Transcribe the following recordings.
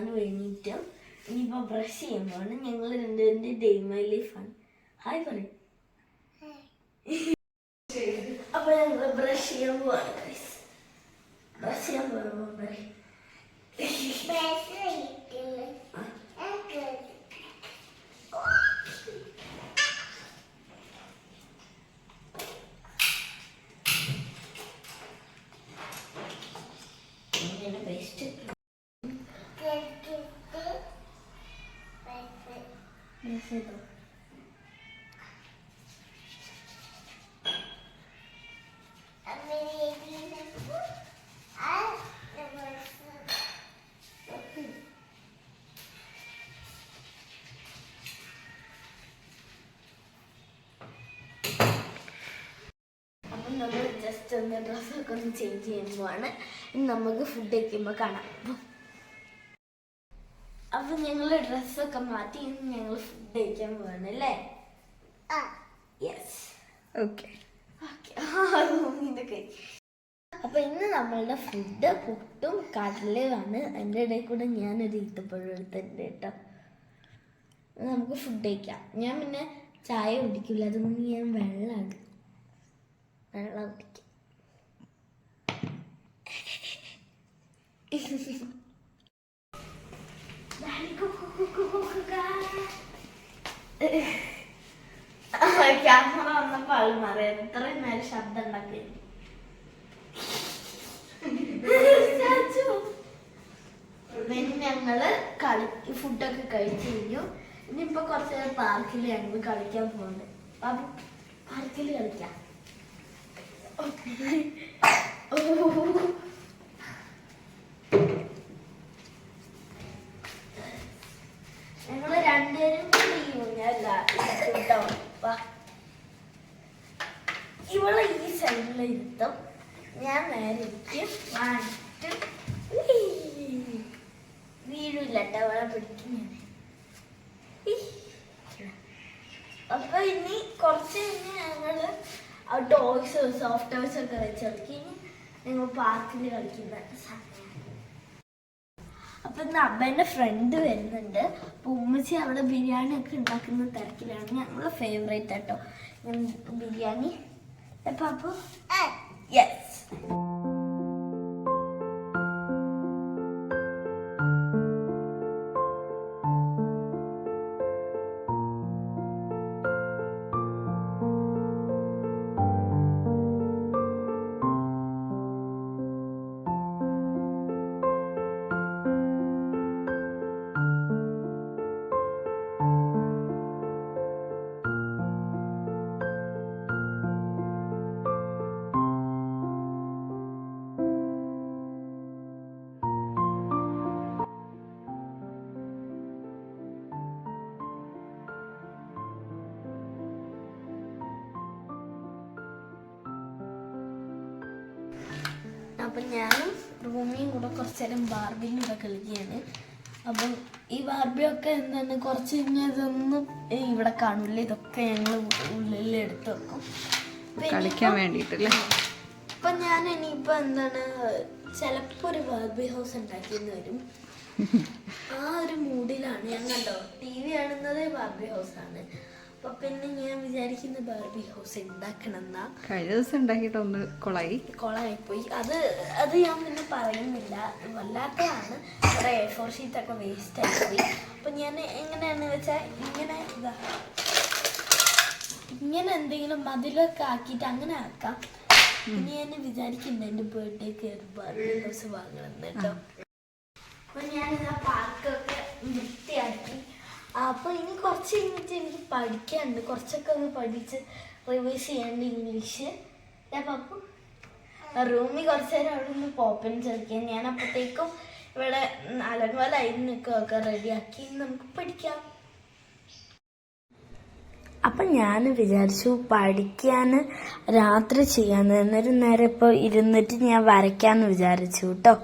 ഞാനും എണീറ്റും ഇനിയിപ്പോൾ ബ്രഷ് ചെയ്യുമ്പോഴാണ് ഞങ്ങൾ രണ്ടുപേരുടെ ഡേ മൈ ലൈഫാണ്. ഹായ് പറയും. അപ്പൊ ഞങ്ങൾ ബ്രഷ് ചെയ്യാൻ പോവാണ്. ബ്രഷ് ചെയ്യാൻ പോകുമ്പോ പറയും നമ്മൾ ജസ്റ്റ് ഒന്ന് ഡ്രസ്സൊക്കെ ഒന്ന് ചേഞ്ച് ചെയ്യുമ്പോഴാണ് നമുക്ക് ഫുഡ് കഴിക്കുമ്പോൾ കാണാം. അപ്പം ഞങ്ങൾ ഡ്രസ്സൊക്കെ മാറ്റി ഞങ്ങൾ ഫുഡ് കഴിക്കാൻ പോവാണ് അല്ലേ? Yes, okay. അപ്പം ഇന്ന് നമ്മളുടെ ഫുഡ് പുട്ടും കടലയുമാണ്. അതിൻ്റെ ഇടയിൽ കൂടെ ഞാനൊരു ഈത്തപ്പഴം എടുത്തിട്ടുണ്ട് കേട്ടോ. നമുക്ക് ഫുഡ് കഴിക്കാം. ഞാൻ പിന്നെ ചായ കുടിക്കില്ല, അതുകൊണ്ട് ഞാൻ വെള്ളം കുടിക്കും. ക്യാമറ വന്നപ്പോൾ ആൾ മാറി. എത്രയും നേരം ശബ്ദം ഉണ്ടാക്കി. ഞങ്ങള് ഫുഡൊക്കെ കഴിച്ചു കഴിഞ്ഞു. ഇനിയിപ്പോ കുറച്ച് നേരം പാർക്കിൽ ഞങ്ങൾ കളിക്കാൻ പോകുന്നുണ്ട്. ബാബു, പാർക്കിൽ കളിക്കാം. ഞങ്ങള് രണ്ടുപേരും കേട്ടോ. ഇവളെ ഈ സൈഡിൽ ഇരുത്തും, ഞാൻ നേരെ ഇരിക്കും. വീഴില്ല കേട്ടോ, അവളെ പിടിക്കും ഞാൻ. അപ്പൊ ഇനി കുറച്ച് കഴിഞ്ഞ് ഞങ്ങള് ടോയ്സ്, സോഫ്റ്റ് ടോയ്സ് ഒക്കെ വെച്ചിറക്കി ഞങ്ങൾ പാർക്കിൽ കളിക്കുന്ന സമയം. അപ്പൊ ഇന്ന് അമ്മേന്റെ ഫ്രണ്ട് വരുന്നുണ്ട്. അപ്പൊ ഉമ്മച്ചി അവിടെ ബിരിയാണി ഒക്കെ ഉണ്ടാക്കുന്ന തിരക്കിലാണ്. ഞങ്ങളെ ഫേവറേറ്റ് കേട്ടോ ബിരിയാണി. അപ്പൊ യെസ്. അപ്പം ഞാനും റൂമിയും കൂടെ കുറച്ച് നേരം ബാർബിയും കൂടെ കളിക്കുകയാണ്. അപ്പം ഈ ബാർബിയൊക്കെ എന്താണ് കുറച്ച് കഴിഞ്ഞാൽ ഇതൊന്നും ഇവിടെ കാണില്ല. ഇതൊക്കെ ഞങ്ങൾ ഉള്ളിൽ എടുത്ത് വെക്കും കളിക്കാൻ വേണ്ടിയിട്ടല്ലേ. അപ്പം ഞാൻ ഇനിയിപ്പോൾ എന്താണ് ചിലപ്പോൾ ഒരു ബാർബി ഹൗസ് ഉണ്ടാക്കിയെന്ന് വരും. ആ ഒരു മൂഡിലാണ് ഞാൻ. കണ്ടോ, TV കാണുന്നതേ ബാർബി ഹൗസാണ്. അപ്പൊ പിന്നെ ഞാൻ വിചാരിക്കുന്ന ബാർബി ഹൗസ് ഉണ്ടാക്കണം എന്നാ. കഴിഞ്ഞ ദിവസം ഉണ്ടാക്കിയിട്ട് ഒന്ന് കൊളായിപ്പോയി. അത് ഞാൻ പിന്നെ പറയുന്നില്ല, വല്ലാത്തതാണ്. കുറെ A4 ഷീറ്റൊക്കെ വേസ്റ്റ് ആയിപ്പോയി. അപ്പൊ ഞാൻ എങ്ങനെയാന്ന് വെച്ചാൽ ഇങ്ങനെ എന്തെങ്കിലും മതിലൊക്കെ ആക്കിയിട്ട് അങ്ങനെ ആക്കാം. പിന്നെ ഞാൻ വിചാരിക്കുന്നുണ്ട് എൻ്റെ ബർത്ത്ഡേക്ക് ഒരു ബാർബി ഹൗസ് വാങ്ങണം കേട്ടോ. അപ്പൊ ഞാനിതാ പാർക്കൊക്കെ വൃത്തിയാക്കി. അപ്പോൾ ഇനി കുറച്ച് കഴിഞ്ഞിട്ട് എനിക്ക് പഠിക്കാനുണ്ട്. കുറച്ചൊക്കെ ഒന്ന് പഠിച്ച് റിവൈസ് ചെയ്യാണ്ട് ഇംഗ്ലീഷ്. അപ്പം റൂമിൽ കുറച്ച് നേരം അവിടെ നിന്ന് പോപ്പൻ ചേർക്കാൻ. ഞാൻ അപ്പോഴത്തേക്കും ഇവിടെ അലങ്കോലായിരുന്നൊക്കെ റെഡിയാക്കി നമുക്ക് പഠിക്കാം. അപ്പം ഞാൻ വിചാരിച്ചു പഠിക്കാൻ രാത്രി ചെയ്യാന്ന്. എന്നൊരു നേരം ഇപ്പോൾ ഇരുന്നിട്ട് ഞാൻ വരയ്ക്കാമെന്ന് വിചാരിച്ചു കേട്ടോ.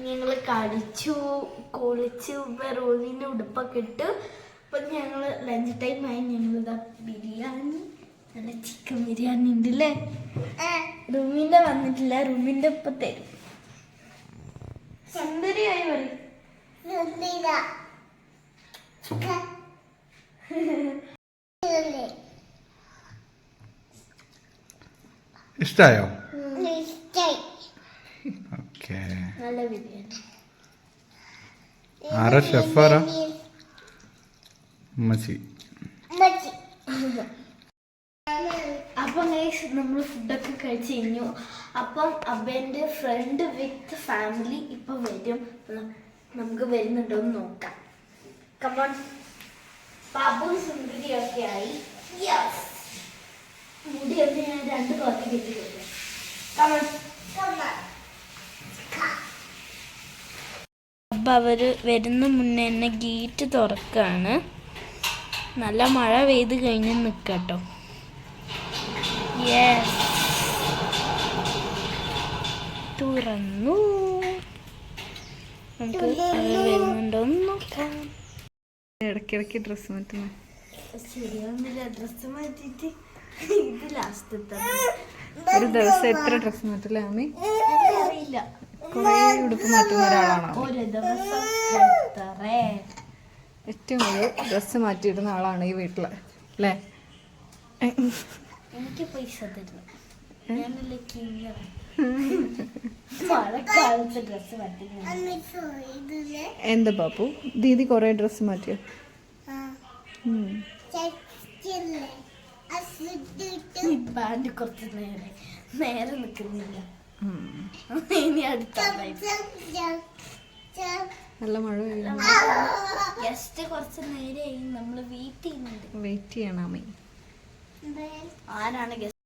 ഞങ്ങൾ കളിച്ചു കുളിച്ചു റോലിൻ്റെ ഉടുപ്പൊക്കെ ഇട്ട് അപ്പൊ ഞങ്ങള് ലഞ്ച് ടൈം ആയി. ഞങ്ങളിതാ ബിരിയാണി, നല്ല ചിക്കൻ ബിരിയാണി ഉണ്ട് അല്ലേ? റൂമിന്റെ വന്നിട്ടില്ല, റൂമിന്റെ ഇപ്പൊ തരും. സുന്ദരിയായി പറയും. ഇഷ്ടായോ? നല്ല ബിരിയാണി. ആരാ ഷെഫ്? ആരാ? ഉമ്മച്ചി. അപ്പം നമ്മൾ ഫുഡൊക്കെ കഴിച്ച് കഴിഞ്ഞു. അപ്പം അബേന്റെ ഫ്രണ്ട് വിത്ത് ഫാമിലി ഇപ്പൊ വരും. നമുക്ക് വരുന്നുണ്ടോ എന്ന് നോക്കാം. കമോൺ. ബാബും സുന്ദരിയൊക്കെ ആയി. മുടിയൊക്കെ ഞാൻ 2 കോത്തി കെട്ടിക്കൊടുത്തു. കമോൺ. അപ്പം അവർ വരുന്ന മുന്നേ തന്നെ ഗേറ്റ് തുറക്കാണ്. നല്ല മഴ പെയ്ത് കഴിഞ്ഞ് നിൽക്കട്ടോ. തുറന്നു. നമുക്ക് അവർ വരുന്നുണ്ടോന്ന് നോക്കാം. ഇടയ്ക്കിടയ്ക്ക് ഡ്രസ്സ് മാറ്റുന്നു. ശരിയാവുന്നില്ല. ഡ്രസ്സ് മാറ്റിയിട്ട് ഇത് ലാസ്റ്റത്തെ. ഒരു ദിവസം എത്ര ഡ്രസ്സ് മാറ്റില്ലേ അമ്മി? അറിയില്ല. കുറേ ഉടുപ്പ് മാറ്റുന്ന ഒരാളാണോ? ഒരു ദിവസം ഏറ്റവും കൂടുതൽ ഡ്രസ്സ് മാറ്റിയിടുന്ന ആളാണ് ഈ വീട്ടില് അല്ലേ? എനിക്ക് പൈസ തരുന്നു. ഞാനല്ലേ കിങ്. മഴക്കാലത്ത് ഡ്രസ്സ് മാറ്റുന്നു. എന്താ പാപ്പു, ദീദി കൊറേ ഡ്രസ്സ് മാറ്റിയോ? പാൻറ് കുറച്ച് നേരെ നിൽക്കുന്നില്ല. ഇനി അടുത്ത നല്ല മഴ പെയ്യുന്നു. ജസ്റ്റ് കുറച്ച് നേരമായി നമ്മള് വെയിറ്റ് ചെയ്യുന്നുണ്ട്. വെയിറ്റ് ചെയ്യണം അമ്മി. ആരാണ് ഗസ്റ്റ്?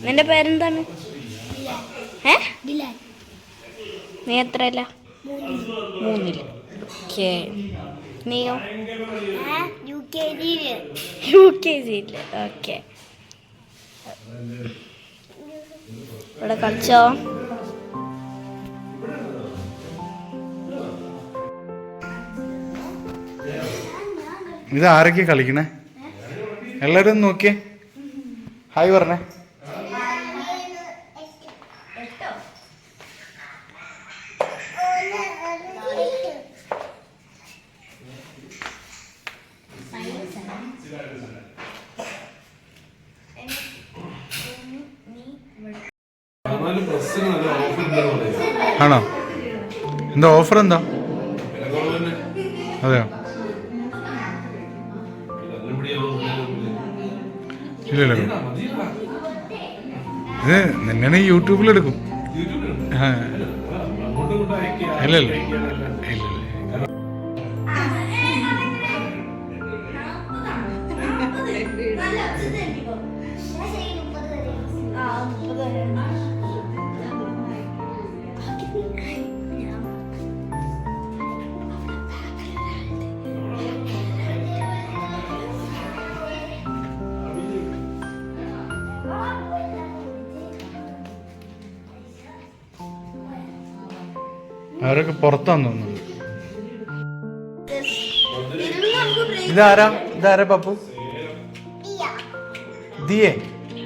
നിന്റെ പേരെന്താണ്? നീ എത്രയല്ല? 3. ഓക്കെ. നീയോ? UKG. ഓക്കെ. ഇവിടെ കളിച്ചോ? ഇത് ആരൊക്കെ കളിക്കണേ? എല്ലാരും നോക്കിയേ. ഹായ് പറഞ്ഞേ. ആണോ? എന്താ ഓഫർ? എന്താ? അതെയോ? ഇല്ലല്ലോ. ഇത് നിന്നെ യൂട്യൂബിലെടുക്കും. ഇല്ലല്ലേ? ഇല്ലല്ലേ? അവരൊക്കെ പുറത്താന്ന് തോന്നുന്നു. ഇതാരാ? പപ്പു ദിയേ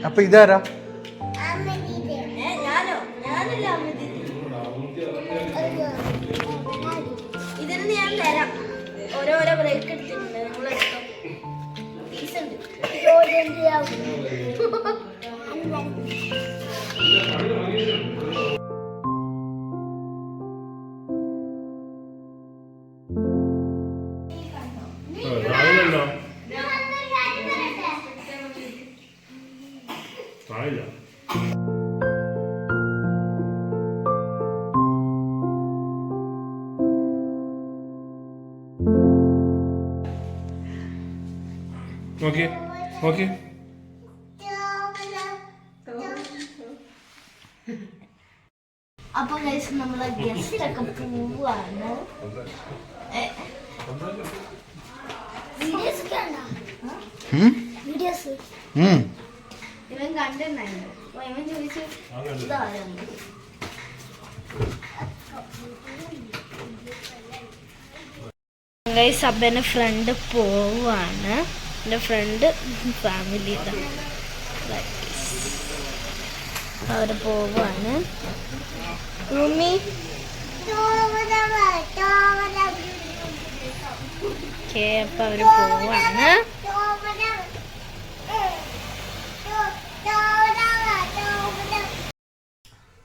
അപ്പൊ ഇതാരാ? ഞാനോ? ഞാനല്ല അമ്മ ദീദി. ഇതിന് ഞാൻ തരാം. ഓരോരോ ബ്രേക്ക് എടുത്തിട്ടുണ്ട്. നിങ്ങളെടുത്തോ. പീസ് ഉണ്ട്. നോക്കിയേ നോക്കിയേ അപ്പൊ ഗൈസ് നമ്മളെ ഗസ്റ്റ് ഒക്കെ പോവാണ്. വീഡിയോസ് വീഡിയോസ് ഇവൻ കണ്ടിട്ടുണ്ടായിരുന്നു. അപ്പൊ ഇവൻ ചോദിച്ചു ഇതാരാണ്. ഗൈസ് അപ്പം എൻ്റെ ഫ്രണ്ട് പോവാണ്. എൻ്റെ ഫ്രണ്ട് ഫാമിലി അവർ പോവാണ്. റൂമി ഓക്കെ അപ്പം അവർ പോവാണ്.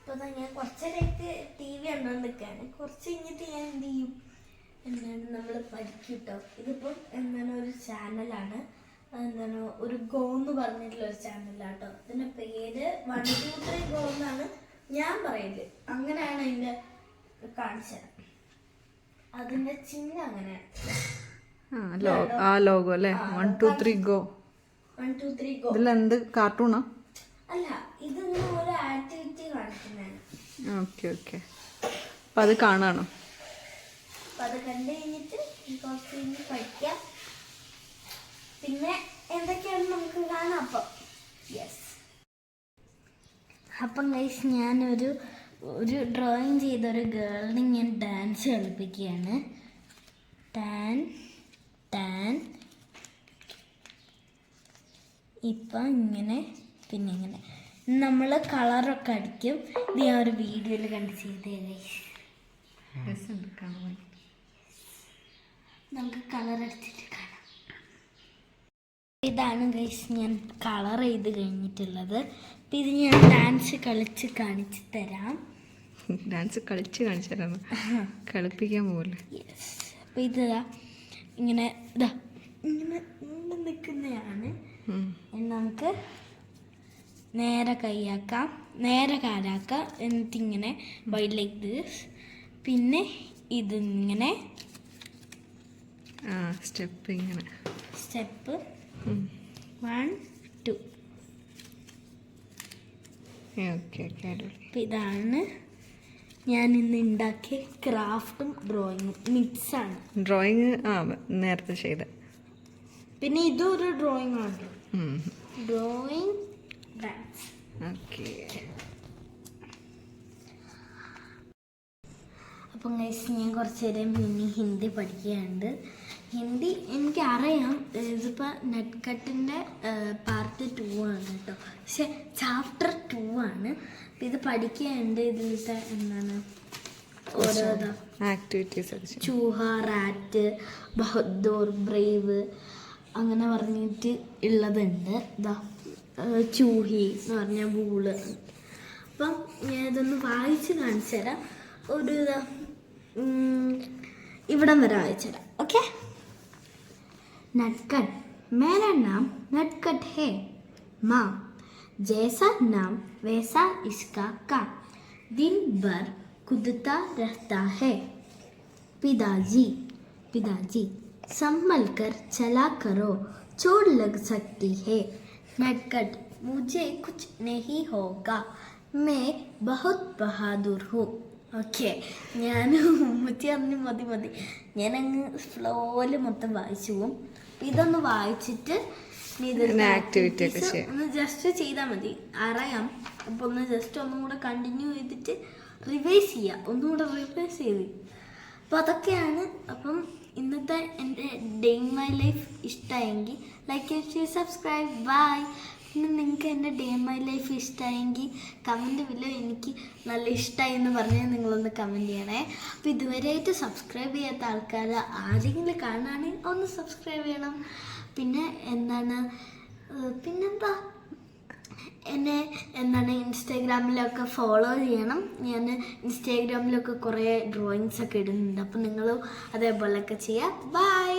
അപ്പൊ ഞാൻ കുറച്ചേരൊക്കെ ടി വി കണ്ടോണ്ടിരിക്കാണ്. കുറച്ച് കഴിഞ്ഞിട്ട് ഞാൻ എന്ത് ചെയ്യും, എന്താണ് നമ്മൾ പഠിക്കും കേട്ടോ. ഇതിപ്പം എന്താണ് ഒരു ചാനലാണ്, എന്താണ് ഒരു ഗോ എന്ന് പറഞ്ഞിട്ടുള്ള ഒരു ചാനലാട്ടോ. ഇതിന്റെ പേര് 1 2 3 ഗോ എന്നാണ് ഞാൻ പറയുന്നത്. അങ്ങനെയാണ് അതിന്റെ കാണിച്ചത്. അതിന്റെ ചിഹ്നം അങ്ങനെയാണ്. ആ ലോഗോ അല്ലേ? 1 2 3 ഗോ. 1 2 3 ഗോ. ഇതിലെന്ത് കാർട്ടൂണാ? അല്ല, ഇതിങ്ങനെ ഒരു ആക്ടിവിറ്റി കാണിക്കുന്നതാണ്. Okay okay. അപ്പം അത് കാണാണോ? അപ്പം അത് കണ്ടു കഴിഞ്ഞിട്ട് കുറച്ച് കഴിഞ്ഞ് പഠിക്കാം. പിന്നെ എന്തൊക്കെയാണ് നമുക്ക് കാണാം. അപ്പം യെസ്. അപ്പം ഗൈസ് ഞാനൊരു ഡ്രോയിങ് ചെയ്തൊരു ഗേളിനെ ഞാൻ ഡാൻസ് കളിപ്പിക്കുകയാണ്. ടാൻ ടാൻ ഇപ്പം ഇങ്ങനെ പിന്നെ ഇങ്ങനെ നമ്മൾ കളറൊക്കെ അടിക്കും. ഇത് ഞാൻ ഒരു വീഡിയോയിൽ കണ്ട് ചെയ്തേ ഗൈസ്. നമുക്ക് കളർ അടിച്ചിട്ട് കാണാം. ഇതാണ് ഗൈസ് ഞാൻ കളർ ചെയ്ത് കഴിഞ്ഞിട്ടുള്ളത്. അപ്പം ഇത് ഞാൻ ഡാൻസ് കളിച്ച് കാണിച്ചു തരാം. ഡാൻസ് കളിച്ച് കാണിച്ചു തരാം? കളിപ്പിക്കാൻ പോലെ. യെസ്. അപ്പം ഇതാ ഇങ്ങനെ ഇതാ ഇങ്ങനെ ഇങ്ങനെ നിൽക്കുന്നതാണ്. നമുക്ക് നേരെ കൈയാക്കാം, നേരെ കാലാക്കാം. എന്നിട്ടിങ്ങനെ വൈഡ് ലൈക്ക് ദിസ്. പിന്നെ ഇതിങ്ങനെ സ്റ്റെപ്പ് ഇങ്ങനെ സ്റ്റെപ്പ് 1 2. Okay okay. അപ്പം ഇതാണ് ഞാൻ ഇന്ന് ഉണ്ടാക്കിയ ക്രാഫ്റ്റും ഡ്രോയിങ്ങും മിക്സാണ്. ഡ്രോയിങ് നേരത്തെ ചെയ്ത. പിന്നെ ഇതും ഒരു ഡ്രോയിങ് ആണ്. Drawing dance. ഓക്കെ. അപ്പം ഗൈസ് ഞാൻ കുറച്ച് നേരം ഇനി ഹിന്ദി പഠിക്കുകയുണ്ട്. ഹിന്ദി എനിക്കറിയാം. ഇതിപ്പോൾ നെറ്റ് കട്ടിൻ്റെ പാർട്ട് 2 ആണ് കേട്ടോ. പക്ഷെ ചാപ്റ്റർ 2 ആണ്. അപ്പം ഇത് പഠിക്കുകയുണ്ട്. ഇതിലത്തെ എന്താണ് ഓരോ ആക്ടിവിറ്റീസ്, ചൂഹ, റാറ്റ്, ബഹദൂർ, ബ്രേവ് അങ്ങനെ പറഞ്ഞിട്ട് ഉള്ളതുണ്ട്. ഇതാ ചൂഹി എന്ന് പറഞ്ഞ ബൂള്. അപ്പം ഞാൻ ഇതൊന്ന് വായിച്ച് കാണിച്ചു തരാം. ഒരു ഇതാ ഇവിടം വരെ വായിച്ചു തരാം. ഓക്കെ. नटखट, मेरा नाम नटखट है। माँ, जैसा नाम वैसा इसका काम, दिन भर कूदता रहता है। पिताजी, पिताजी संभल कर चला करो, चोट लग सकती है। नटखट, मुझे कुछ नहीं होगा, मैं बहुत बहादुर हूँ. ഓക്കെ. ഞാൻ ഉമ്മച്ചി പറഞ്ഞ് മതി ഞാനങ്ങ് ഫ്ലോയിൽ മൊത്തം വായിച്ചു പോകും. ഇതൊന്ന് വായിച്ചിട്ട് ആക്ടിവിറ്റി ഒന്ന് ജസ്റ്റ് ചെയ്താൽ മതി. അറിയാം. അപ്പോൾ ഒന്ന് ജസ്റ്റ് ഒന്നും കൂടെ കണ്ടിന്യൂ ചെയ്തിട്ട് റിവൈസ് ചെയ്യാം. ഒന്നും കൂടെ റിവൈസ് ചെയ്ത്. അപ്പോൾ അതൊക്കെയാണ്. അപ്പം ഇന്നത്തെ എൻ്റെ ഡേ ഇൻ മൈ ലൈഫ് ഇഷ്ടമായെങ്കിൽ ലൈക്ക്, ഷെയർ, സബ്സ്ക്രൈബ്. ബൈ. പിന്നെ നിങ്ങൾക്ക് എൻ്റെ ഡേ മൈ ലൈഫ് ഇഷ്ടമായെങ്കിൽ കമൻറ്റ് ബില്ലോ എനിക്ക് നല്ല ഇഷ്ടമായി എന്ന് പറഞ്ഞാൽ നിങ്ങളൊന്ന് കമൻറ്റ് ചെയ്യണേ. അപ്പോൾ ഇതുവരെയായിട്ട് സബ്സ്ക്രൈബ് ചെയ്യാത്ത ആൾക്കാർ ആരെങ്കിലും കാണുകയാണെങ്കിൽ ഒന്ന് സബ്സ്ക്രൈബ് ചെയ്യണം. പിന്നെ പിന്നെന്താ എന്നെ ഇൻസ്റ്റാഗ്രാമിലൊക്കെ ഫോളോ ചെയ്യണം. ഞാൻ ഇൻസ്റ്റാഗ്രാമിലൊക്കെ കുറേ ഡ്രോയിങ്സ് ഒക്കെ ഇടുന്നുണ്ട്. അപ്പോൾ നിങ്ങളും അതേപോലെയൊക്കെ ചെയ്യുക. ബൈ.